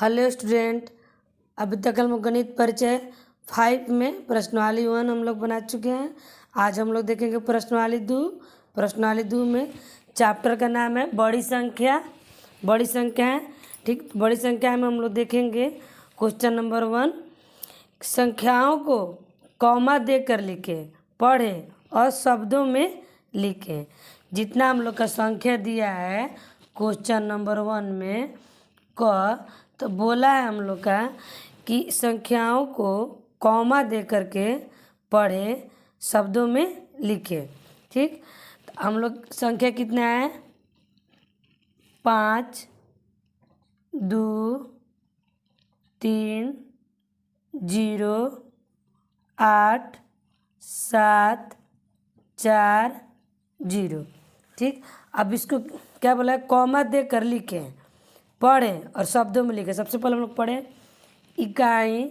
Hello student, अभी तक हम लोग गणित परिचय 5 में प्रश्नावली 1 हम लोग बना चुके हैं। आज हम लोग देखेंगे प्रश्नावली 2। प्रश्नावली 2 में चैप्टर का नाम है बड़ी संख्या। बड़ी संख्या है, ठीक। बड़ी संख्या में हम लोग देखेंगे क्वेश्चन नंबर 1, संख्याओं को कॉमा देकर लिखें, पढ़ें और शब्दों में लिखें। जितना हम लोग का संख्या दिया है क्वेश्चन नंबर 1 में तो बोला है हम लोग का कि संख्याओं को कॉमा दे करके पढ़े, शब्दों में लिखे, ठीक। तो हम लोग संख्या कितना है 5, 2, 3, 0, 8, 7, 4, 0, ठीक। अब इसको क्या बोला है, कॉमा दे कर लिखें, पढ़ें और शब्दों में लिखें। सबसे पहले हम लोग पढ़ें इकाई,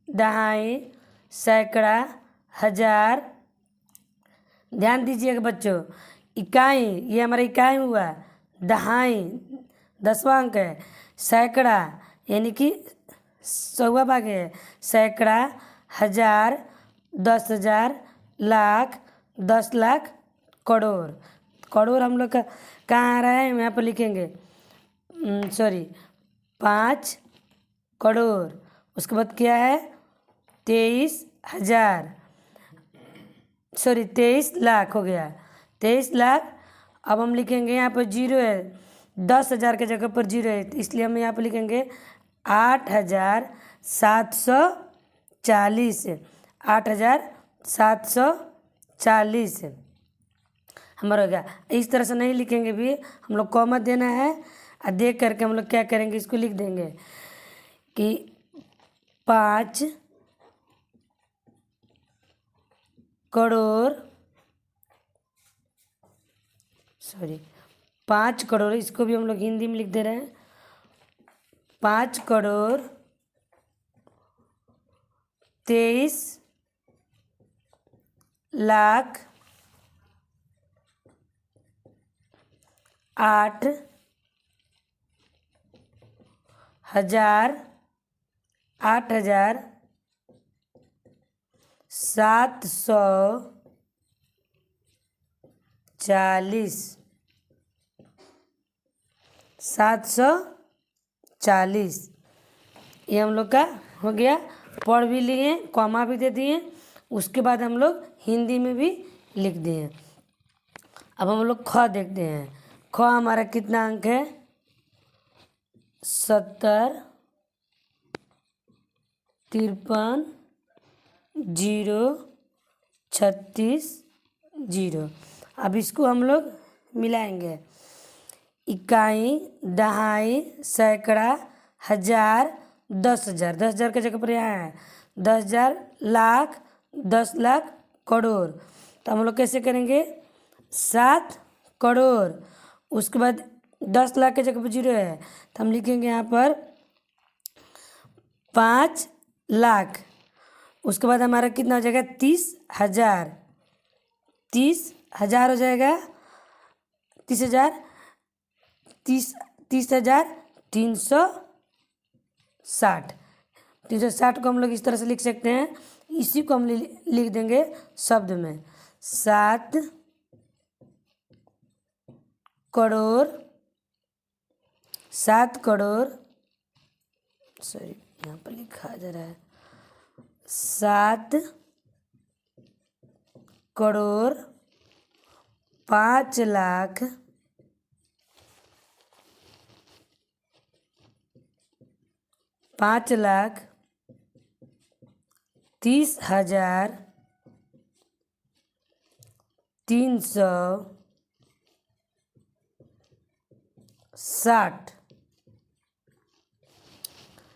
दहाई, सैकड़ा, हजार। ध्यान दीजिएगा बच्चों, इकाई ये हमारा इकाई हुआ, दहाई 10वां अंक है, सैकड़ा यानी कि 100वां भाग है, सैकड़ा, हजार, 10,000, लाख, 10 लाख, करोड़। करोड़ हम लोग का कहाँ आ रहा है, यहाँ पर लिखेंगे 5 करोड़। उसके बाद क्या है 23,000, 23 लाख हो गया, 23 लाख। अब हम लिखेंगे यहाँ पर 0 है, 10,000 के जगह पर 0 है, इसलिए हम यहाँ पर लिखेंगे 8,740, 8,740 हमारा हो गया। इस तरह से नहीं लिखेंगे भी, हम लोग कॉमा देना है और देख करके हम लोग क्या करेंगे, इसको लिख देंगे कि 5 करोड़ 5 करोड़, इसको भी हम लोग हिंदी में लिख दे रहे हैं 5 करोड़ 23 लाख 740 ये हम लोग का हो गया। पढ़ भी लिए, कॉमा भी दे दिए, उसके बाद हम लोग हिंदी में भी लिख दिए। अब हम लोग ख देखते हैं। ख हमारा कितना अंक है 70, 53, 0, 36, 0। अब इसको हम लोग मिलाएंगे, इकाई, दहाई, सैकड़ा, हजार, 10,000, 10,000 के जगह पर यहाँ है 10,000, लाख, 10 लाख, करोड़। तो हम लोग कैसे करेंगे 7 करोड़, उसके बाद 10 लाख के जगह पर 0 है तो हम लिखेंगे यहाँ पर 5 लाख। उसके बाद हमारा कितना हो जाएगा 30,000, 30,000 हो जाएगा, 30,000, 30,360, 360 को हम लोग इस तरह से लिख सकते हैं। इसी को हम लिख देंगे शब्द में 7 करोड़, 7 करोड़, यहाँ पर लिखा जा रहा है 7 करोड़ 5 लाख 30,000 360।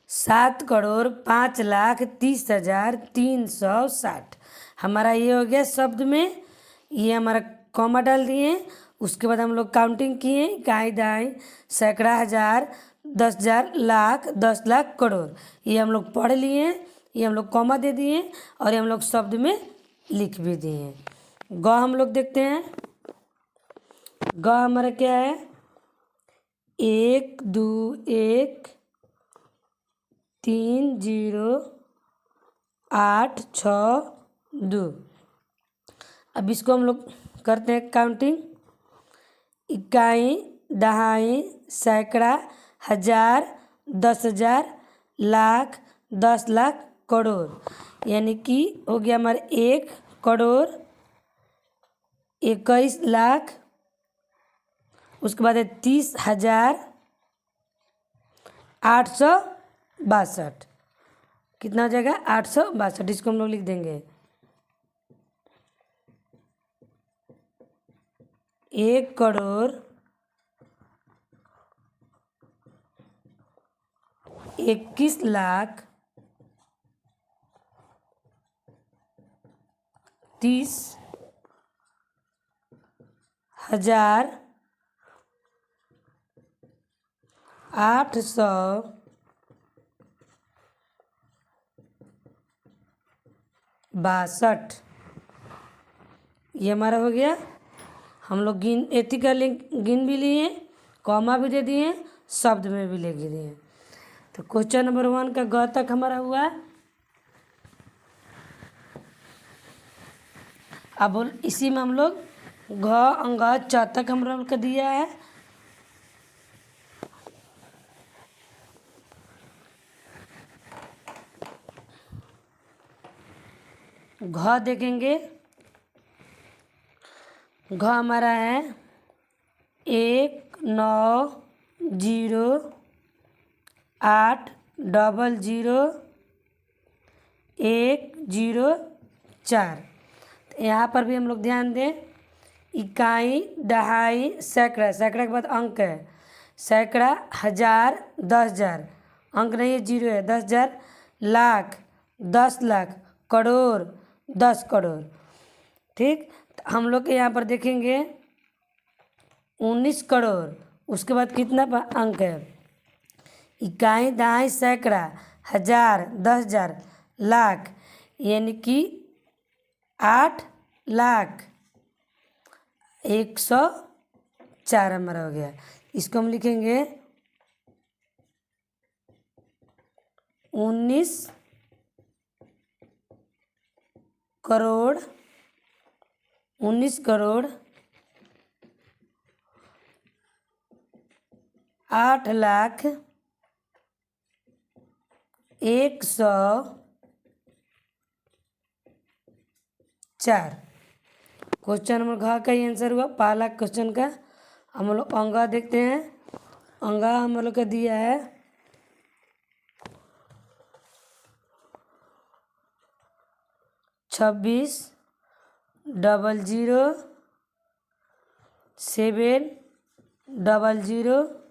7 करोड़ 5 लाख 30,360 हमारा ये हो गया शब्द में। ये हमारा कॉमा डाल दिए, उसके बाद हम लोग काउंटिंग किए, इकाई, दहाई, सैकड़ा, हजार, 10,000, लाख, 10 लाख, करोड़। ये हम लोग पढ़ लिए, ये हम लोग कॉमा दे दिए और ये हम लोग शब्द में लिख भी दिए। ग हम लोग देखते हैं, ग हमारा क्या है 1, 2, 1, 30862। अब इसको हम लोग करते हैं काउंटिंग। इकाई, दहाई, सैकड़ा, हजार, 10,000, लाख, 10 लाख, करोड़। यानी कि हो गया हमारे 1 करोड़ 21 लाख, उसके बाद है 30,862। कितना हो जाएगा? 862। इसको हम लोग लिख देंगे 1,21,30,000 862। ये हमारा हो गया। हम लोग एथी का गिन भी लिए, कॉमा भी दे दिए, शब्द में भी ले दिए। तो क्वेश्चन नंबर 1 का ग तक हमारा हुआ। अब इसी में हम लोग घ अंग च तक हम लोग का दिया है। घ देखेंगे, घ हमारा है 1908000104। यहाँ पर भी हम लोग ध्यान दें। इकाई, दहाई, सैकड़ा, सैकड़ा के बाद अंक है। सैकड़ा, हजार, 10,000, अंक नहीं है, 0 है। 10,000, लाख, 10 लाख, करोड़, 10 करोड़। ठीक, तो हम लोग के यहाँ पर देखेंगे 19 करोड़, उसके बाद कितना अंक है? इकाई, दहाई, सैकड़ा, हजार, 10,000, लाख, यानी कि 8,01,04 हमारा हो गया। इसको हम लिखेंगे 19 करोड़ 8,01,04। क्वेश्चन नंबर घ का ही आंसर हुआ पहला क्वेश्चन का। हम लोग अंगा देखते हैं। अंगा हम लोग का दिया है 26,00,7,00।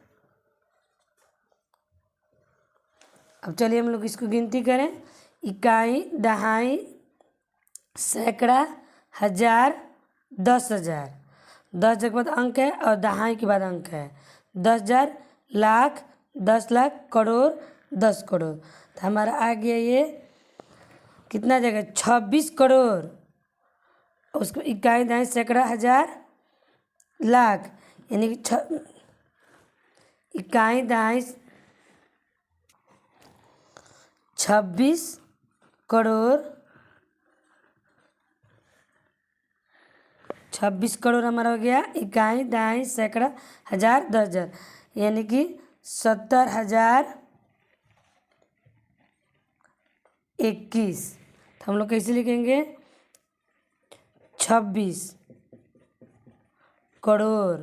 अब चलिए हम लोग इसको गिनती करें। इकाई, दहाई, सैकड़ा, हजार, 10,000। 10,000 के बाद अंक है और दहाई के बाद अंक है। 10,000, लाख, 10 लाख, करोड़, 10 करोड़। तो हमारा आ गया ये कितना जाएगा? 26 करोड़। उसको इकाई, दहाई, सैकड़ा, हजार, लाख, यानी कि इकाई, दहाई 26 करोड़ 26 करोड़ हमारा हो गया। इकाई, दहाई, सैकड़ा, हजार, 10,000, यानी कि 70,021। तो हम लोग कैसे लिखेंगे? 26 करोड़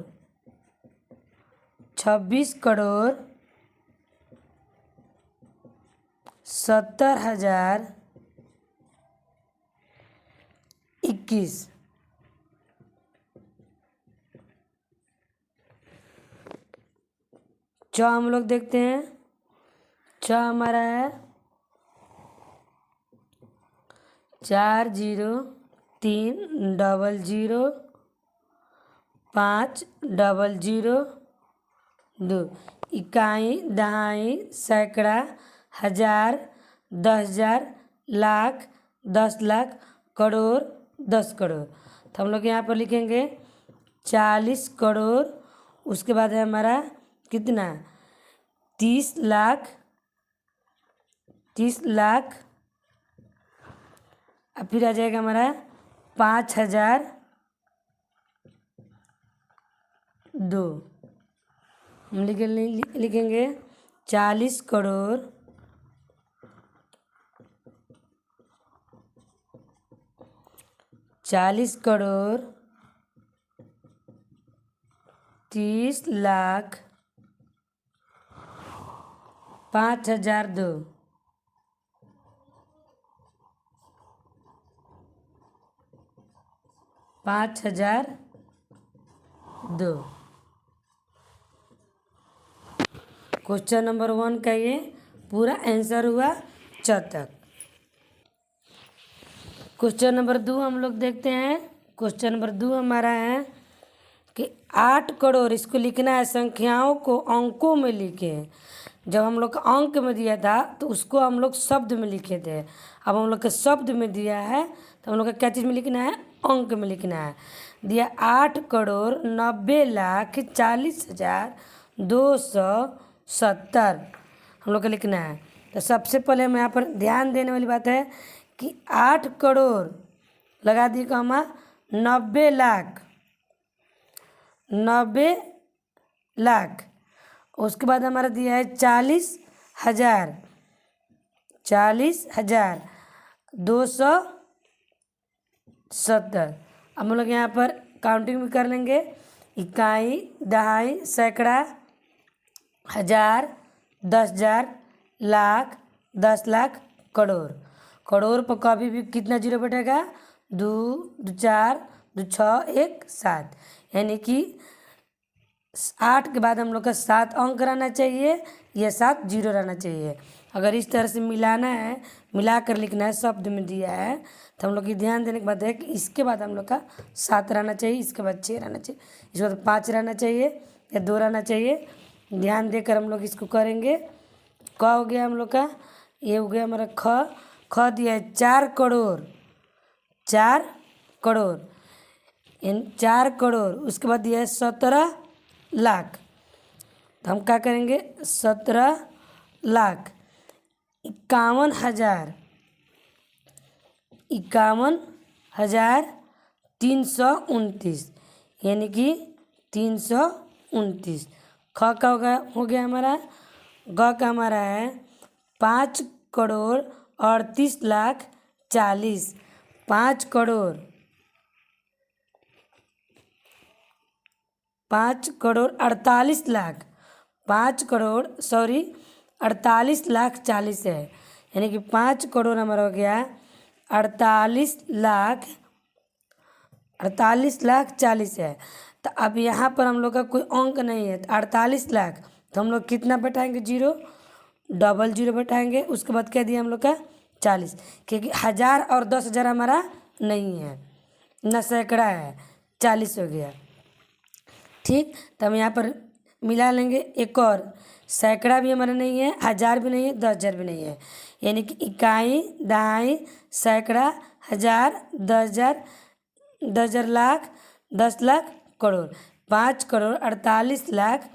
70,021। च हम लोग देखते हैं। च हमारा है 403,00,5,002। इकाई, दहाई, सैकड़ा, हजार, 10,000, लाख, 10 लाख, करोड़, 10 करोड़। तो हम लोग यहाँ पर लिखेंगे 40 करोड़। उसके बाद है हमारा कितना? 30 लाख 30 लाख। अब फिर आ जाएगा हमारा 5,002। हम लिखेंगे 40 करोड़ 30 लाख 5,002। 5,002। क्वेश्चन नंबर 1 का ये पूरा आंसर हुआ च तक। क्वेश्चन नंबर 2 हम लोग देखते हैं। क्वेश्चन नंबर 2 हमारा है कि 8 करोड़, इसको लिखना है संख्याओं को अंकों में लिखे। जब हम लोग का अंक में दिया था तो उसको हम लोग शब्द में लिखे थे। अब हम लोग के शब्द में दिया है तो हम लोग का क्या चीज़ में लिखना है, अंक में लिखना है। दिया 8,90,40,270 हम लोग का लिखना है। तो सबसे पहले हम यहाँ पर ध्यान देने वाली बात है कि 8 करोड़ लगा दिए कॉमा 90 लाख, 90 लाख। उसके बाद हमारा दिया है 40,000, 40,270। हम लोग यहाँ पर काउंटिंग भी कर लेंगे, इकाई, दहाई, सैकड़ा, हजार, 10,000, लाख, 10 लाख, करोड़। करोड़ पर कभी भी कितना जीरो बैठेगा, 2, 2 4, 2 6, 1 7, यानी कि 8 के बाद हम लोग का 7 अंक रहना चाहिए या 7 जीरो रहना चाहिए। अगर इस तरह से मिलाना है, मिला कर लिखना है, शब्द में दिया है तो हम लोग की ध्यान देने के बाद है कि इसके बाद हम लोग का 7 रहना चाहिए, इसके बाद 6 रहना चाहिए, इसके बाद 5 रहना चाहिए या 2 रहना चाहिए। ध्यान देकर हम लोग इसको करेंगे। क हो गया हम लोग का, ये हो गया हमारा ख। ख दिया है 4 करोड़, 4 करोड़, 4 करोड़। उसके बाद दिया है 17 लाख। तो हम क्या करेंगे, 17 लाख 51,000, 51,329, यानी कि 329। ख का हो गया हमारा। ग का हमारा है 5,38,40,40, 5 करोड़ 48 लाख, 48 लाख 40 है, यानी कि 5 करोड़ हमारा हो गया 48 लाख 40 है। तो अब यहाँ पर हम लोग का कोई अंक नहीं है, तो 48 लाख तो हम लोग कितना बैठाएंगे, जीरो, डबल जीरो बैठाएंगे। उसके बाद क्या दिया हम लोग का 40, क्योंकि 1000 और 10,000 हमारा नहीं है, न सैकड़ा है, 40 हो गया। ठीक, तो हम यहाँ पर मिला लेंगे एक और, सैकड़ा भी हमारा नहीं है, 1000 भी नहीं है, 10,000 भी नहीं है, यानी कि इकाई, दहाई, सैकड़ा, 1000, 10,000, 10,000, लाख, 10 लाख, करोड़। 5 करोड़ 48 लाख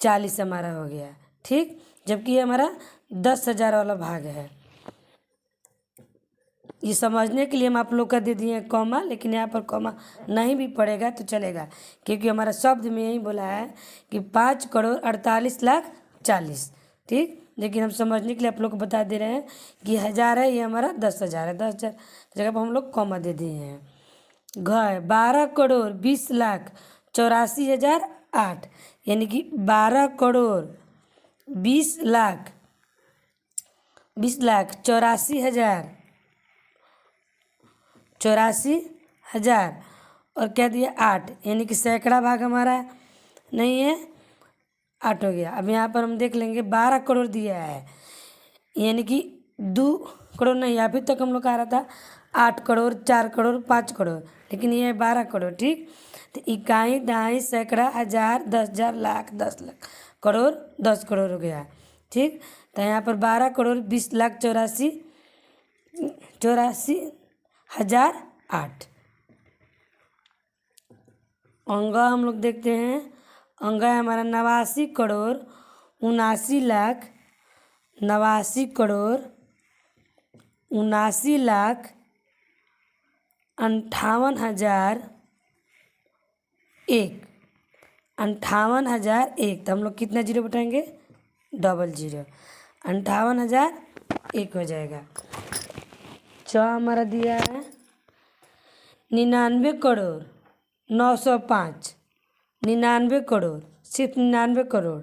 40 हमारा हो गया। ठीक, जबकि ये हमारा 10,000 वाला भाग है। ये समझने के लिए हम आप लोग का दे दिए कॉमा, लेकिन यहाँ पर कॉमा नहीं भी पड़ेगा तो चलेगा, क्योंकि हमारा शब्द में यही बोला है कि 5 करोड़ 48 लाख 40। ठीक, लेकिन हम समझने के लिए आप लोग को बता दे रहे हैं कि 1000 है, ये हमारा 10,000 है, 10,000 जगह पर हम लोग कॉमा दे दिए हैं। घ 12 करोड़ 20 लाख 84,008, यानी कि 12 करोड़ 20 लाख 84,000 और क्या दिया 8, यानी कि सैकड़ा भाग हमारा नहीं है, 8 हो गया। अब यहाँ पर हम देख लेंगे 12 करोड़ दिया है, यानी कि 2 करोड़ नहीं, अभी तक हम लोग का आ रहा था 8 करोड़, 4 करोड़, 5 करोड़, लेकिन ये है 12 करोड़। ठीक, तो इकाई, दहाई, सैकड़ा, 1000, 10,000, लाख, 10 लाख, करोड़, 10 करोड़ हो गया। ठीक, तो यहाँ पर 12 करोड़ 20 लाख 84,008। अंग हम लोग देखते हैं, अंग है हमारा 89 करोड़ 79 लाख 89,79,58,1 58,001। तो हम लोग कितना जीरो बैठाएंगे? Double zero. 58,001 हो जाएगा। हमारा दिया है 99,905,। 99 करोड़, सिर्फ 99 करोड़।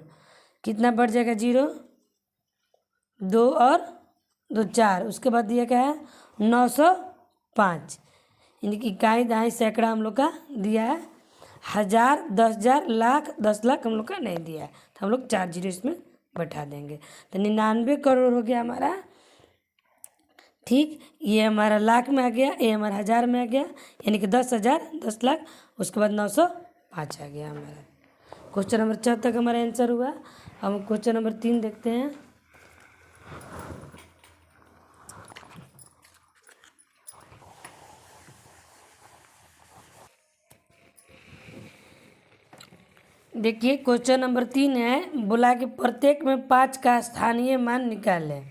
कितना बढ़ जाएगा? जीरो, 2 और 2 4। उसके बाद दिया क्या है? 905। यानी कि इकाई दहाई सैकड़ा हम लोग का दिया है। 1000, 10,000, लाख, 10 लाख हम लोग का नहीं दिया है। तो हम लोग 4 जीरो इसमें बैठा देंगे। तो 99 करोड़ हो गया हमारा। ठीक, ये हमारा लाख में आ गया, ये हमारा हज़ार में आ गया, यानी कि 10,000, 10 लाख। उसके बाद 905 आ गया हमारा। क्वेश्चन नंबर 4 तक हमारा आंसर हुआ। हम क्वेश्चन नंबर 3 देखते हैं। देखिए क्वेश्चन नंबर 3 है, बोला कि प्रत्येक में 5 का स्थानीय मान निकालें।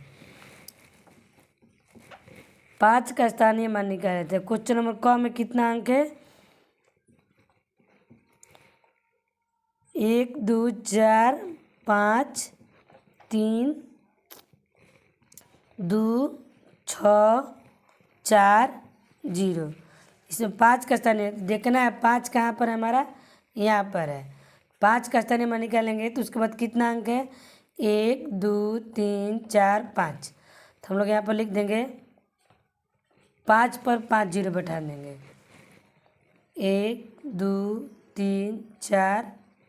5 का स्थानीय मान निकाले थे। क्वेश्चन नंबर क में कितना अंक है? 1 2 4 5 3 2 6 4 0। इसमें 5 का स्थानीय देखना है। 5 कहाँ पर है हमारा? यहाँ पर है। 5 का स्थानीय मान निकालेंगे तो उसके बाद कितना अंक है? 1 2 3 4 5। तो हम लोग यहाँ पर लिख देंगे 5 पर 5 जीरो बैठा देंगे। 1 2 3 4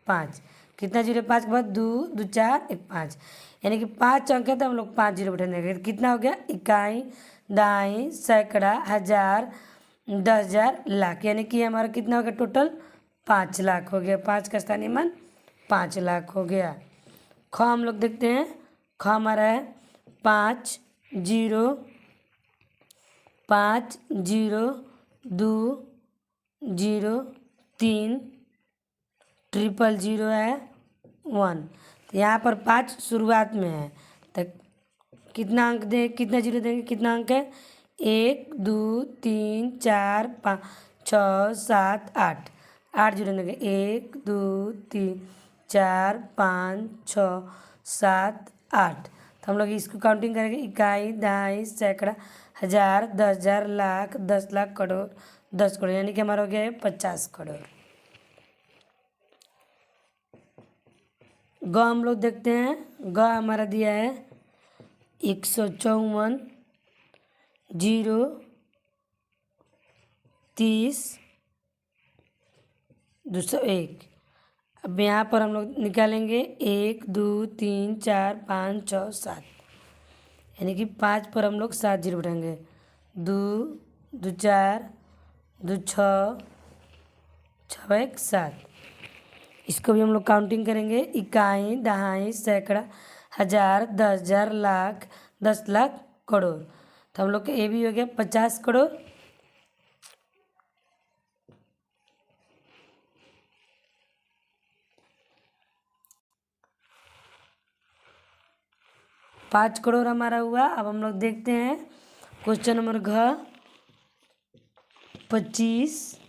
5। कितना जीरो? 5 के बाद 2 2 4 1 5। यानी कि 5 अंक है तो हम लोग 5 जीरो बैठा देंगे। कितना हो गया? इकाई, दहाई, सैकड़ा, हज़ार, 10,000, लाख। यानी कि हमारा कितना हो गया? टोटल 5 लाख हो गया। 5 का स्थानीय मान 5 लाख हो गया। ख हम लोग देखते हैं। ख हमारा है 5 0 5 0 2 0 3 000 है 1। तो यहाँ पर 5 शुरुआत में है तो कितना अंक दें? कितना जीरो देंगे? कितना अंक है? 1 2 3 4 5 6 7 8। 8 जीरो देंगे। 1 2 3 4 5 6 7 8। तो हम लोग इसको काउंटिंग करेंगे। इकाई, दहाई, सैकड़ा, हज़ार, 10,000, लाख, 10 लाख, करोड़, 10 करोड़। यानी कि हमारा हो गया है 50 करोड़। ग हम लोग देखते हैं। ग हमारा दिया है 154 0 30 201। अब यहाँ पर हम लोग निकालेंगे 1 2 3 4 5 6 7। यानी कि 5 पर हम लोग 7 जीरो बैठाएंगे। 2 2 4 2 6 6 1 7। इसको भी हम लोग काउंटिंग करेंगे। इकाई, दहाई, सैकड़ा, हज़ार, 10,000, लाख, 10 लाख, करोड़। तो हम लोग का ये भी हो गया 50 करोड़। पाँच करोड़ हमारा हुआ। अब हम लोग देखते हैं क्वेश्चन नंबर घ 25।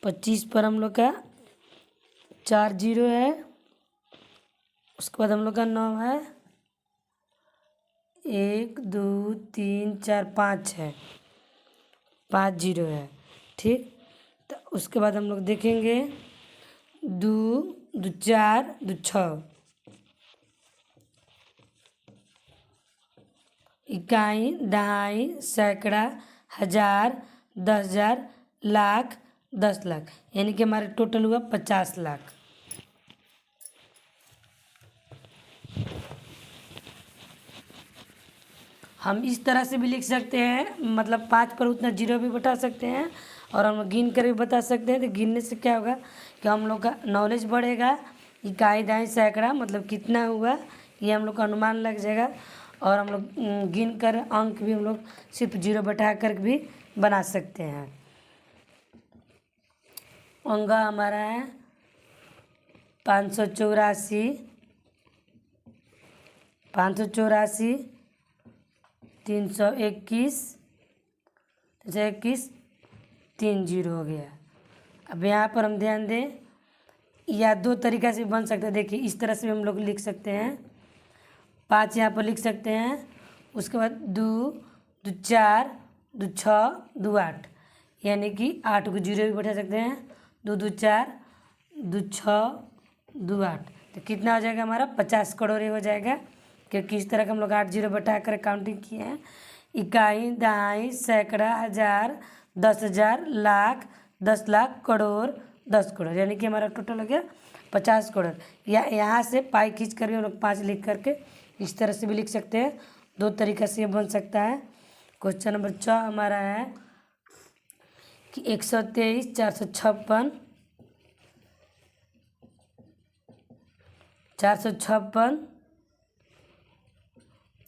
25 पर हम लोग का 4 जीरो है। उसके बाद हम लोग का 9 है। 1 2 3 4 5 है। 5 जीरो है। ठीक, तो उसके बाद हम लोग देखेंगे 2 2 4 2 6। इकाई, दहाई, सैकड़ा, हज़ार, 10,000, लाख, 10 लाख। यानी कि हमारा टोटल हुआ 50 लाख। हम इस तरह से भी लिख सकते हैं, मतलब 5 पर उतना जीरो भी बता सकते हैं और हम गिन कर भी बता सकते हैं। तो गिनने से क्या होगा कि हम लोग का नॉलेज बढ़ेगा। इकाई, दहाई, सैकड़ा मतलब कितना हुआ ये हम लोग का अनुमान लग जाएगा। और हम लोग गिन कर अंक भी हम लोग सिर्फ जीरो बैठा कर भी बना सकते हैं। अंक हमारा है 584 584, 321, 321, 3 जीरो हो गया। अब यहाँ पर हम ध्यान दें, या दो तरीक़ा से बन सकता है। देखिए इस तरह से हम लोग लिख सकते हैं, 5 यहाँ पर लिख सकते हैं, उसके बाद 2, 2 4, 2 6, 2 8, यानी कि 8 को जीरो भी बैठा सकते हैं। 2 2 4, 2 6, 2 8, तो कितना हो जाएगा हमारा 50 करोड़ हो जाएगा, क्योंकि इस तरह का हम लोग 8 जीरो बैठा कर काउंटिंग किए हैं। इकाई, दहाई, सैकड़ा, हज़ार, 10,000, लाख, 10 लाख, करोड़, 10 करोड़, यानी कि हमारा टोटल हो गया 50 करोड़। या यहाँ से पाई खींच करके हम लोग 5 लिख करके इस तरह से भी लिख सकते हैं। दो तरीक़े से ये बन सकता है। क्वेश्चन नंबर 6 हमारा है कि 123, 456, 456,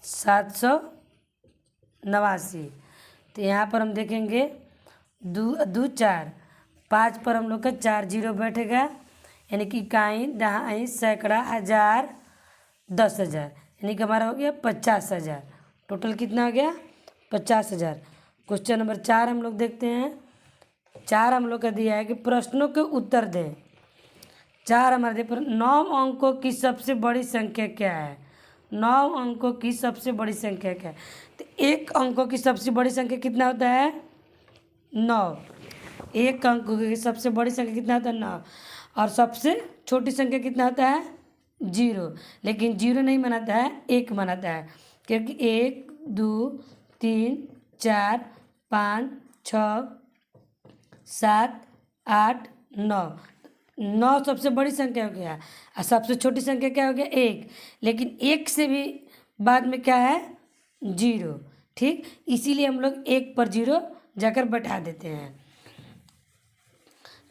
789। तो यहाँ पर हम देखेंगे 2 2 4, 5 पर हम लोग का 4 जीरो बैठेगा, यानी कि इकाई, दहाई, सैकड़ा, हज़ार, 10,000, यानी कि हमारा हो गया 50,000। टोटल कितना हो गया 50,000। क्वेश्चन नंबर 4 हम लोग देखते हैं। 4 हम लोग का दिया है कि प्रश्नों के उत्तर दें। 4 हमारे दे पर 9 अंकों की सबसे बड़ी संख्या क्या है? 9 अंकों की सबसे बड़ी संख्या क्या है? तो 1 अंकों की सबसे बड़ी संख्या कितना होता है 9। 1 अंकों की सबसे बड़ी संख्या कितना होता है 9, और सबसे छोटी संख्या कितना होता है 0। लेकिन 0 नहीं मनाता है, 1 मनाता है, क्योंकि 1 2 3 4 5 6 7 8 9, 9 सबसे बड़ी संख्या हो गया, और सबसे छोटी संख्या क्या हो गया 1। लेकिन 1 से भी बाद में क्या है 0, ठीक। इसीलिए हम लोग 1 पर 0 जाकर बैठा देते हैं।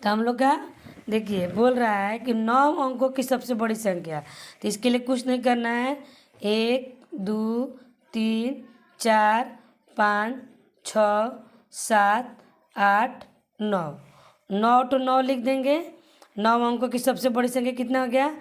तो हम लोग का देखिए बोल रहा है कि 9 अंकों की सबसे बड़ी संख्या, तो इसके लिए कुछ नहीं करना है। 1 2 3 4 5 6 7 8 9, 9 to 9 लिख देंगे। 9 अंकों की सबसे बड़ी संख्या कितना हो गया,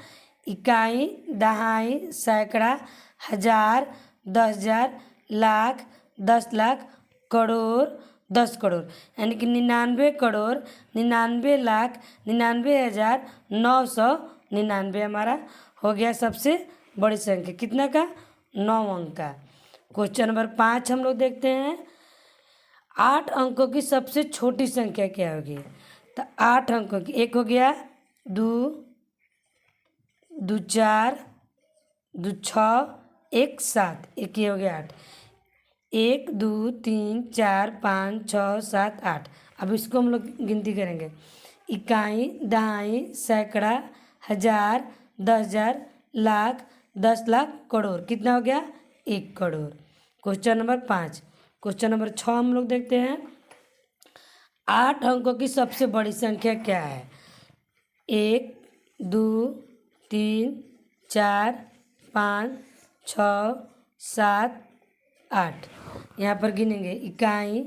इकाई, दहाई, सैकड़ा, हज़ार, 10,000, लाख, 10 लाख, करोड़, 10 करोड़, यानी कि 99 करोड़ 99 लाख 99,999 हमारा हो गया सबसे बड़ी संख्या। कितना का 9 अंक का। क्वेश्चन नंबर 5 हम लोग देखते हैं। 8 अंकों की सबसे छोटी संख्या क्या होगी? तो 8 अंकों की, एक हो गया 2 2 4 2 6 1 7, एक ये हो गया 8। 1 2 3 4 5 6 7 8। अब इसको हम लोग गिनती करेंगे। इकाई, दहाई, सैकड़ा, हज़ार, 10,000, लाख, 10 लाख, करोड़, कितना हो गया 1 crore. Question number 5। Question number 6 हम लोग देखते हैं। 8 अंकों की सबसे बड़ी संख्या क्या है? 1 2 3 4 5 6 7 8। यहाँ पर गिनेंगे इकाई,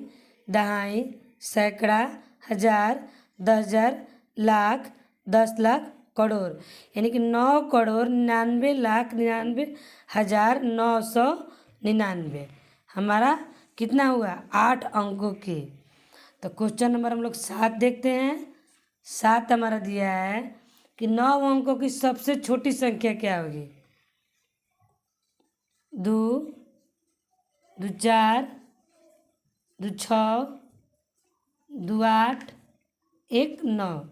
दहाई, सैकड़ा, हज़ार, 10,000, लाख, 10 लाख, करोड़, यानी कि 9 करोड़ 99 लाख 99,999 हमारा कितना हुआ 8 अंकों की। तो क्वेश्चन नंबर हम लोग 7 देखते हैं। 7 हमारा दिया है कि 9 अंकों की सबसे छोटी संख्या क्या होगी? 2 2 4 2 6 2 8 1 9,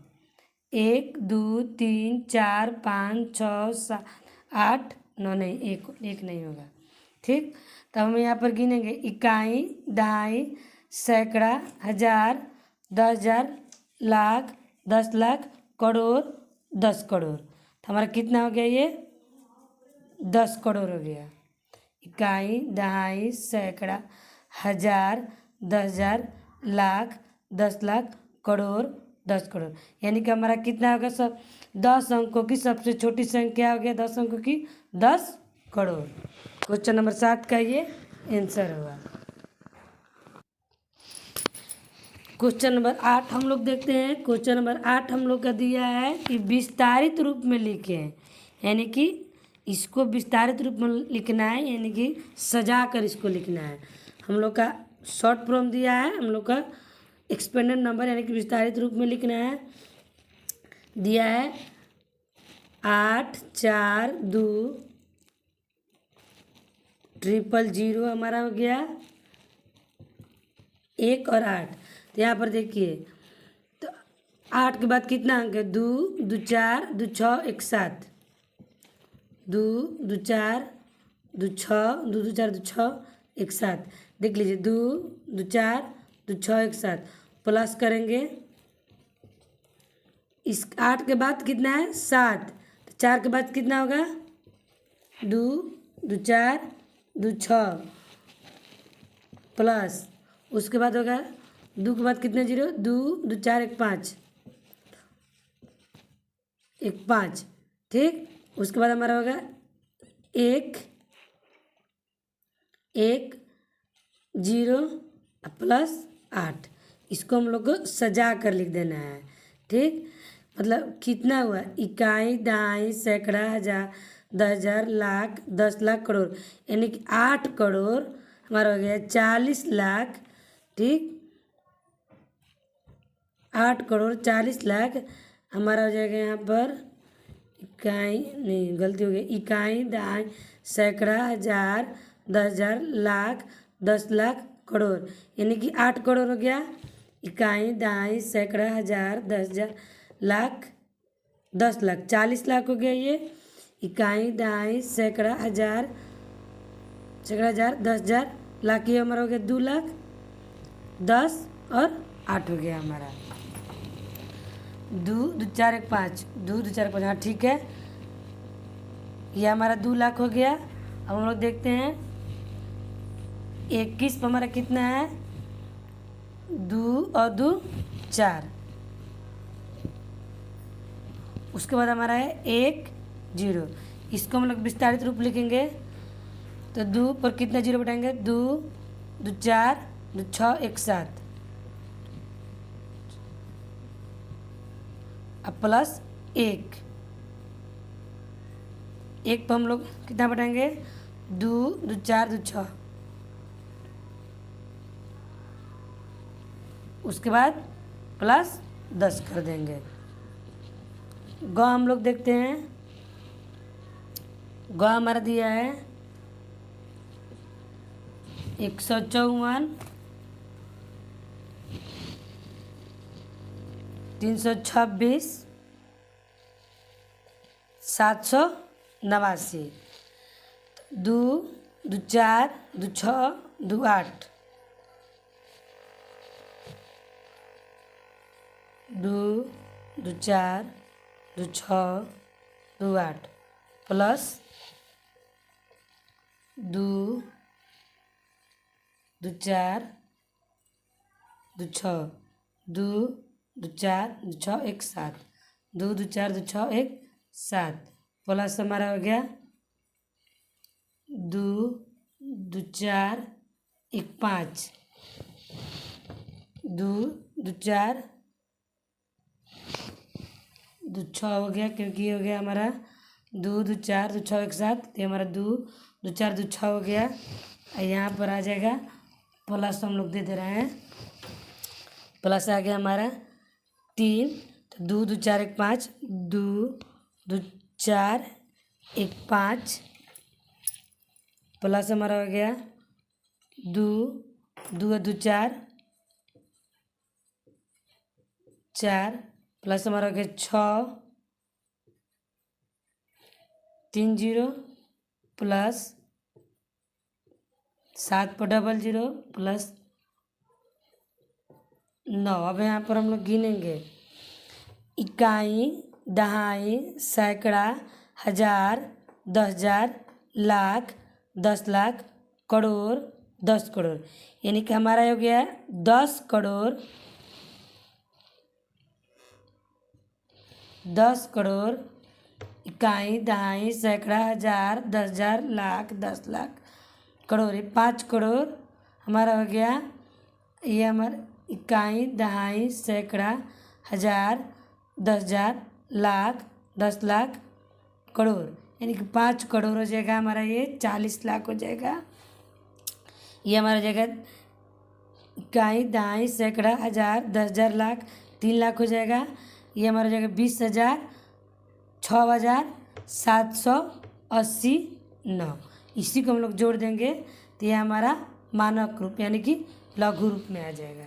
1 2 3 4 5 6 7 8 9, नहीं एक नहीं होगा, ठीक। तो हम यहाँ पर गिनेंगे इकाई, दहाई, सैकड़ा, हज़ार, 10,000, लाख, 10 लाख, करोड़, 10 करोड़। तो हमारा कितना हो गया ये 10 करोड़ हो गया। इकाई, दहाई, सैकड़ा, हज़ार, 10,000, लाख, 10 लाख, करोड़, 10 करोड़, यानी कि हमारा कितना होगा सब 10 अंकों की सबसे छोटी संख्या हो गया 10 अंकों की 10 करोड़। क्वेश्चन नंबर 7 का ये आंसर हुआ। क्वेश्चन नंबर 8 हम लोग देखते हैं। क्वेश्चन नंबर 8 हम लोग का दिया है कि विस्तारित रूप में लिखें, यानी कि इसको विस्तारित रूप में लिखना है, यानी कि सजा कर इसको लिखना है। हम लोग का शॉर्ट फॉर्म दिया है, हम लोग का एक्सपेंडेड नंबर यानी कि विस्तारित रूप में लिखना है। दिया है 8 4 2 000 हमारा हो गया 1 और 8। तो यहाँ पर देखिए, तो 8 के बाद कितना अंक है? 2 2 4 2 6 1 7, 2 2 4 2 6 2 2 4 2 6 1 7। देख लीजिए 2 2 4 2 6 1 7 प्लस करेंगे। इस 8 के बाद कितना है? 7। तो 4 के बाद कितना होगा? 2 2 4 2 6 प्लस उसके बाद होगा 2 के बाद कितने 0? 2 2 4 1 5 1 5। ठीक, उसके बाद हमारा होगा 1 1 0 प्लस 8। इसको हम लोग को सजा कर लिख देना है। ठीक, मतलब कितना हुआ? इकाई, दहाई, सैकड़ा, हजार, 10,000, लाख, 10 लाख, करोड़, यानी कि 8 करोड़ हमारा हो गया 40 लाख। ठीक, 8 करोड़ 40 लाख हमारा हो जाएगा यहाँ पर। इकाई नहीं, गलती हो गई। इकाई, दहाई, सैकड़ा, हजार, 10,000, लाख, 10 लाख, करोड़, यानी कि 8 करोड़ हो गया। इकाई, दहाई, सैकड़ा, हजार, 10,000, लाख, 10 लाख, 40 लाख हो गया ये। इकाई, दहाई, सैकड़ा, हजार, 10,000, लाख, ये हमारा हो गया 2 लाख, 10 और 8 हो गया हमारा। 2 2 4 1 5, 2 2 4 1 5, हाँ ठीक है, ये हमारा 2 लाख हो गया। अब हम लोग देखते हैं 21 पर हमारा कितना है? 2 और 2 4। उसके बाद हमारा है 1 0। इसको हम लोग विस्तारित रूप लिखेंगे तो 2 पर कितना 0 बैठाएंगे? 2 2 4 2 6 1 7 अब प्लस 1 पर हम लोग कितना बैठाएंगे? 2 2 4 2 6। उसके बाद प्लस 10 कर देंगे। गौ हम लोग देखते हैं, गौ हमारा दिया है 154 326 789। 2 2 4 2 6 2 8, 2 2 4 2 6 2 8 प्लस 2 2 4 2 6 2 2 4 2 6 1 7, 2 2 4 2 6 1 7 प्लस हमारा हो गया 2 2 4 1 5, 2 2 4 2 6 हो गया, क्योंकि ये हो गया हमारा 2 2 4 2 6 1 7। तो हमारा 2 2 4 2 6 हो गया। यहाँ पर आ जाएगा प्लस, हम लोग दे दे रहे हैं प्लस आ गया हमारा 3। तो 2 2 4 1 5, 2 2 4 1 5 प्लस हमारा हो गया 2 2 2 4 4 प्लस हमारा हो गया 6 3 0 प्लस 7 पर 00 प्लस 9। अब यहाँ पर हम लोग गिनेंगे इकाई, दहाई, सैकड़ा, हजार, 10,000, लाख, 10 लाख, करोड़, 10 करोड़, यानी कि हमारा हो गया 10 करोड़ 10 करोड़ इकाई, दहाई, सैकड़ा, हजार, 10,000, लाख, 10 लाख, करोड़, ये 5 करोड़ हमारा हो गया। ये हमारा इकाई, दहाई, सैकड़ा, हजार, 10,000, लाख, 10 लाख, करोड़, यानी कि 5 करोड़ हो जाएगा हमारा, ये 40 लाख हो जाएगा। ये हमारा हो जाएगा इकाई, दहाई, सैकड़ा, हज़ार, 10,000, लाख, 3 लाख हो जाएगा। ये हमारा हो जाएगा 20,000, 6,000, 780, 9। इसी को हम लोग जोड़ देंगे तो ये हमारा मानक रूप यानी कि लघु रूप में आ जाएगा।